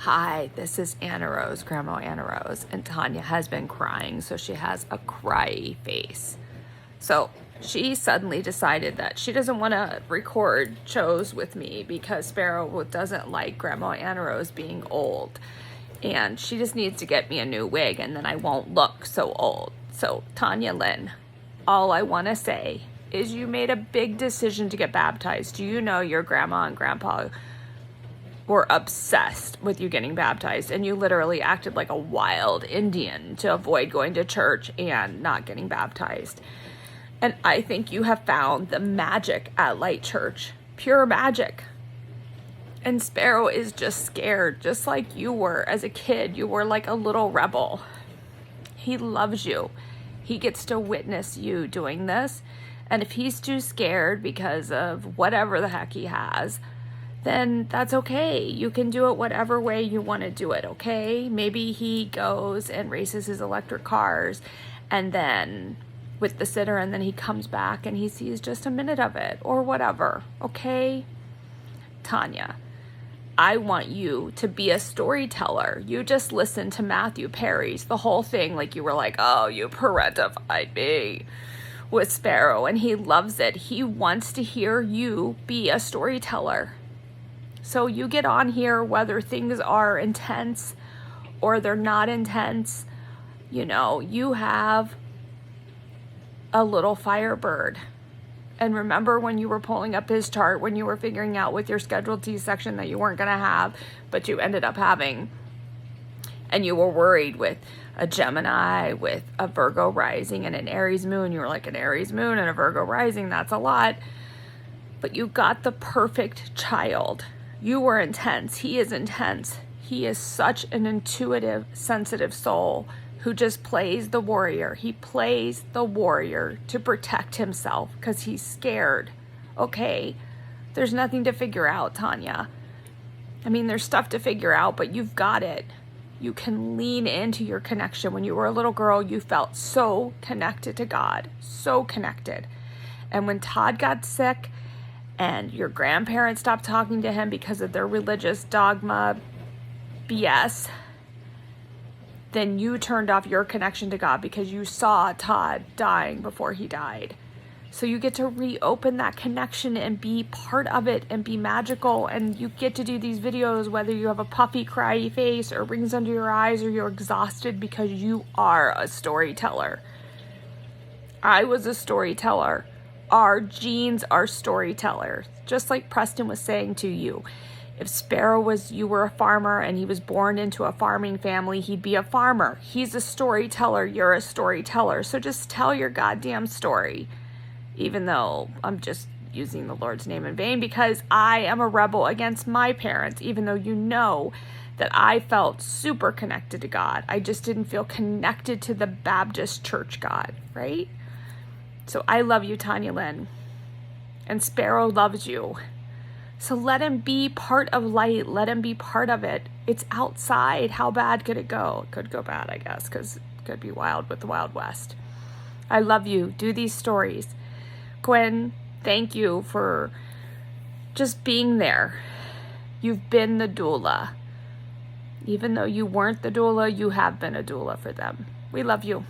Hi, this is Anna Rose, Grandma Anna Rose, and Tanya has been crying, so she has a cry face. So she suddenly decided that she doesn't want to record shows with me because Sparrow doesn't like Grandma Anna Rose being old. And she just needs to get me a new wig and then I won't look so old. So Tanya Lynn, all I want to say is you made a big decision to get baptized. Do you know your grandma and grandpa were obsessed with you getting baptized, and you literally acted like a wild Indian to avoid going to church and not getting baptized. And I think you have found the magic at Light Church, pure magic. And Sparrow is just scared, just like you were as a kid. You were like a little rebel. He loves you. He gets to witness you doing this. And if he's too scared because of whatever the heck he has, then that's okay. You can do it whatever way you want to do it, okay? Maybe he goes and races his electric cars and then with the sitter, and then he comes back and he sees just a minute of it or whatever, okay? Tanya, I want you to be a storyteller. You just listened to Matthew Perry's the whole thing, like you were like, oh, you parentified me with Sparrow, and he loves it. He wants to hear you be a storyteller. So you get on here whether things are intense or they're not intense. You know, you have a little Firebird. And remember when you were pulling up his chart, when you were figuring out with your scheduled C-section that you weren't going to have, but you ended up having, and you were worried with a Gemini, with a Virgo rising and an Aries moon. You were like, an Aries moon and a Virgo rising, that's a lot. But you got the perfect child. You were intense. He is intense. He is such an intuitive, sensitive soul who just plays the warrior. He plays the warrior to protect himself because he's scared. Okay, there's nothing to figure out, Tanya. I mean, there's stuff to figure out, but you've got it. You can lean into your connection. When you were a little girl, you felt so connected to God, so connected. And when Todd got sick, and your grandparents stopped talking to him because of their religious dogma BS, then you turned off your connection to God because you saw Todd dying before he died. So you get to reopen that connection and be part of it and be magical, and you get to do these videos whether you have a puffy, cryy face or rings under your eyes or you're exhausted, because you are a storyteller. I was a storyteller. Our genes are storytellers, just like Preston was saying to you. If Sparrow you were a farmer and he was born into a farming family, he'd be a farmer. He's a storyteller, you're a storyteller. So just tell your goddamn story, even though I'm just using the Lord's name in vain because I am a rebel against my parents, even though you know that I felt super connected to God. I just didn't feel connected to the Baptist church God, right? So I love you, Tanya Lynn, and Sparrow loves you. So let him be part of light. Let him be part of it. It's outside. How bad could it go? It could go bad, I guess, because it could be wild with the Wild West. I love you. Do these stories. Gwen, thank you for just being there. You've been the doula. Even though you weren't the doula, you have been a doula for them. We love you.